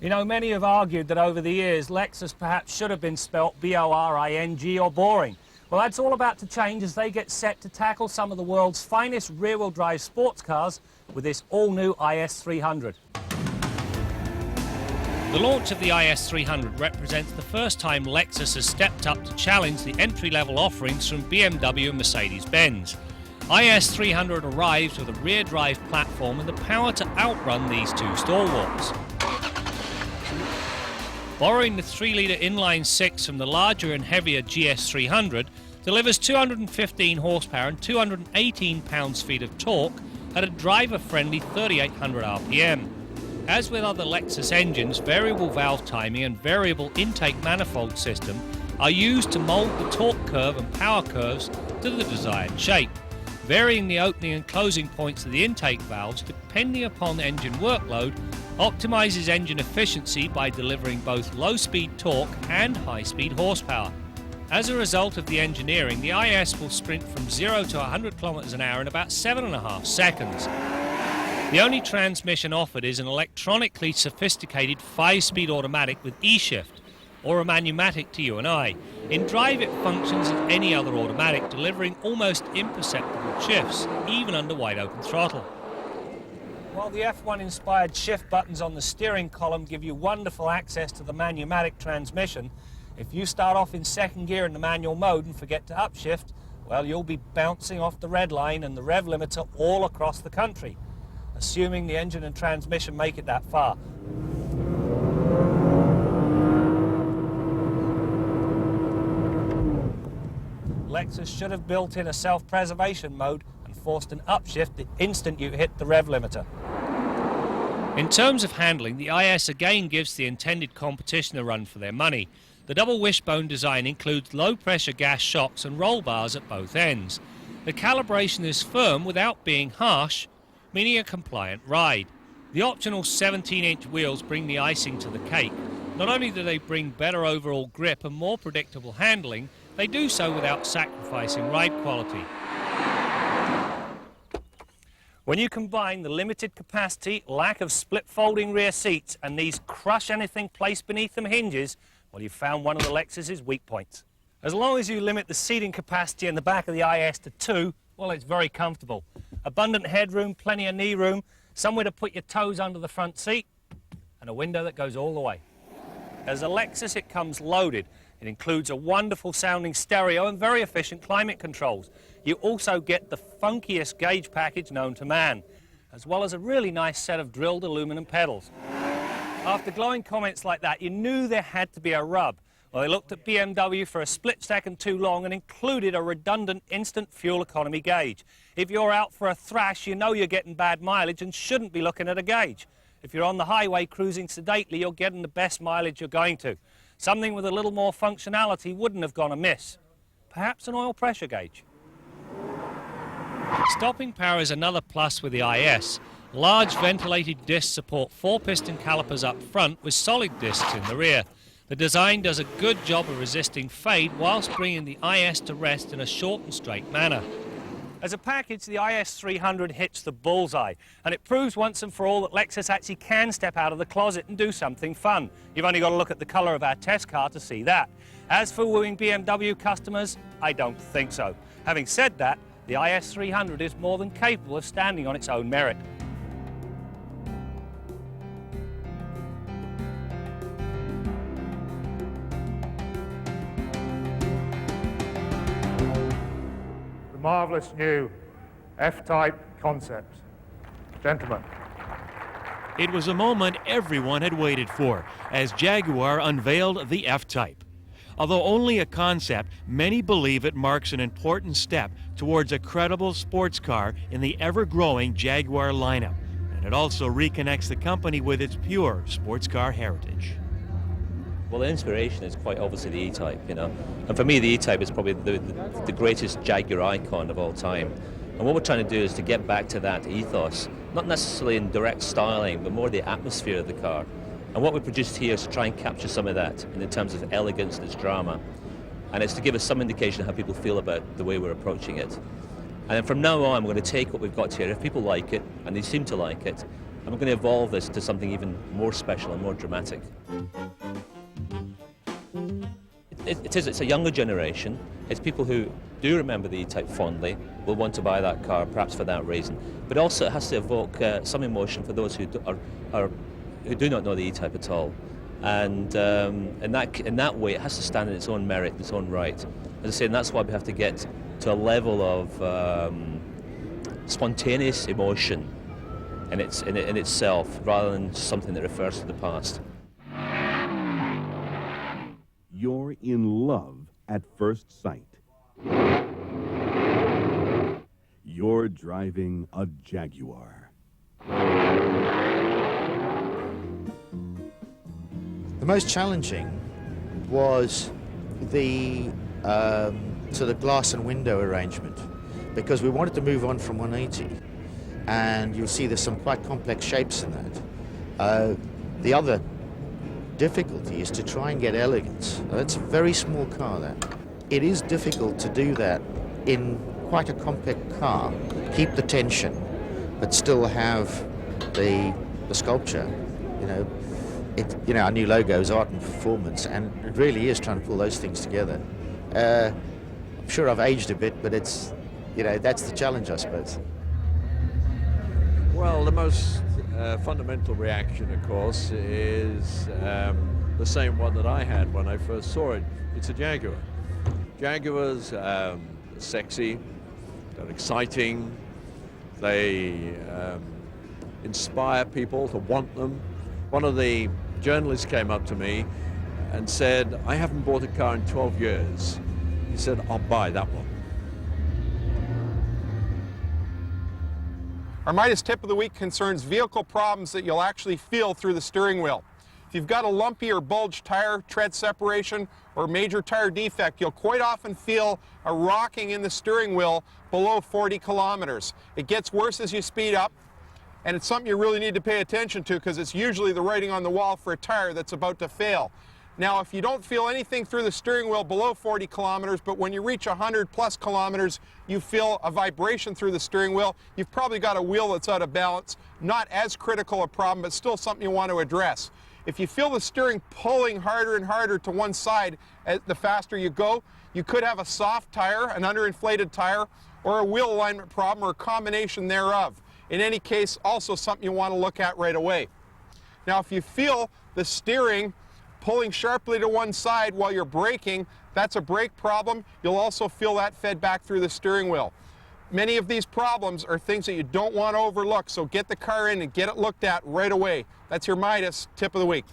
You know, many have argued that over the years, Lexus perhaps should have been spelt B-O-R-I-N-G or boring. Well, that's all about to change as they get set to tackle some of the world's finest rear-wheel drive sports cars with this all-new IS300. The launch of the IS300 represents the first time Lexus has stepped up to challenge the entry-level offerings from BMW and Mercedes-Benz. IS300 arrives with a rear-drive platform and the power to outrun these two stalwarts. Borrowing the 3-litre inline-6 from the larger and heavier GS300, delivers 215 horsepower and 218 pounds-feet of torque at a driver-friendly 3,800 RPM. As with other Lexus engines, variable valve timing and variable intake manifold system are used to mould the torque curve and power curves to the desired shape, varying the opening and closing points of the intake valves depending upon engine workload, optimizes engine efficiency by delivering both low-speed torque and high-speed horsepower. As a result of the engineering, the IS will sprint from 0 to 100 km an hour in about 7.5 seconds. The only transmission offered is an electronically sophisticated 5-speed automatic with E-shift, or a manumatic to you and I. In drive it functions as any other automatic, delivering almost imperceptible shifts, even under wide open throttle. While the F1-inspired shift buttons on the steering column give you wonderful access to the manumatic transmission, if you start off in second gear in the manual mode and forget to upshift, well, you'll be bouncing off the red line and the rev limiter all across the country, assuming the engine and transmission make it that far. Lexus should have built in a self-preservation mode and forced an upshift the instant you hit the rev limiter. In terms of handling, the IS again gives the intended competition a run for their money. The double wishbone design includes low-pressure gas shocks and roll bars at both ends. The calibration is firm without being harsh, meaning a compliant ride. The optional 17-inch wheels bring the icing to the cake. Not only do they bring better overall grip and more predictable handling, they do so without sacrificing ride quality. When you combine the limited capacity, lack of split-folding rear seats, and these crush-anything placed beneath them hinges, well, you've found one of the Lexus's weak points. As long as you limit the seating capacity in the back of the IS to 2, well, it's very comfortable. Abundant headroom, plenty of knee room, somewhere to put your toes under the front seat, and a window that goes all the way. As a Lexus, it comes loaded. It includes a wonderful sounding stereo and very efficient climate controls. You also get the funkiest gauge package known to man, as well as a really nice set of drilled aluminum pedals. After glowing comments like that, you knew there had to be a rub. Well, they looked at BMW for a split second too long and included a redundant instant fuel economy gauge. If you're out for a thrash, you know you're getting bad mileage and shouldn't be looking at a gauge. If you're on the highway cruising sedately, you're getting the best mileage you're going to. Something with a little more functionality wouldn't have gone amiss. Perhaps an oil pressure gauge. Stopping power is another plus with the IS. Large ventilated discs support 4-piston calipers up front with solid discs in the rear. The design does a good job of resisting fade whilst bringing the IS to rest in a short and straight manner. As a package, the IS300 hits the bullseye, and it proves once and for all that Lexus actually can step out of the closet and do something fun. You've only got to look at the colour of our test car to see that. As for wooing BMW customers, I don't think so. Having said that, the IS300 is more than capable of standing on its own merit. Marvellous new F-Type concept. Gentlemen. It was a moment everyone had waited for as Jaguar unveiled the F-Type. Although only a concept, many believe it marks an important step towards a credible sports car in the ever-growing Jaguar lineup. And it also reconnects the company with its pure sports car heritage. Well, the inspiration is quite obviously the E-Type, you know. And for me, the E-Type is probably the greatest Jaguar icon of all time. And what we're trying to do is to get back to that ethos, not necessarily in direct styling, but more the atmosphere of the car. And what we produced here is to try and capture some of that in terms of elegance and its drama. And it's to give us some indication of how people feel about the way we're approaching it. And then from now on, we're going to take what we've got here. If people like it, and they seem to like it, And we're going to evolve this to something even more special and more dramatic. It's a younger generation. It's people who do remember the E-Type fondly, will want to buy that car perhaps for that reason. But also it has to evoke some emotion for those who do not know the E-Type at all. And in that way, it has to stand in its own merit, its own right. As I say, and that's why we have to get to a level of spontaneous emotion in itself, rather than something that refers to the past. You're in love at first sight. You're driving a Jaguar. The most challenging was the sort of glass and window arrangement, because we wanted to move on from 180, and you'll see there's some quite complex shapes in that. The other difficulty is to try and get elegance. It's a very small car, that. It is difficult to do that in quite a compact car, keep the tension, but still have the sculpture, our new logo is art and performance, and it really is trying to pull those things together. I'm sure I've aged a bit, but it's, that's the challenge, I suppose. Well, the most fundamental reaction, of course, is the same one that I had when I first saw it. It's a Jaguar. Jaguars are sexy, they're exciting, they inspire people to want them. One of the journalists came up to me and said, I haven't bought a car in 12 years. He said, I'll buy that one. Our Midas tip of the week concerns vehicle problems that you'll actually feel through the steering wheel. If you've got a lumpy or bulged tire, tread separation, or major tire defect, you'll quite often feel a rocking in the steering wheel below 40 kilometers. It gets worse as you speed up, and it's something you really need to pay attention to, because it's usually the writing on the wall for a tire that's about to fail. Now, if you don't feel anything through the steering wheel below 40 kilometers, but when you reach 100 plus kilometers, you feel a vibration through the steering wheel, you've probably got a wheel that's out of balance. Not as critical a problem, but still something you want to address. If you feel the steering pulling harder and harder to one side the faster you go, you could have a soft tire, an underinflated tire, or a wheel alignment problem, or a combination thereof. In any case, also something you want to look at right away. Now, if you feel the steering pulling sharply to one side while you're braking, that's a brake problem. You'll also feel that fed back through the steering wheel. Many of these problems are things that you don't want to overlook, so get the car in and get it looked at right away. That's your Midas tip of the week.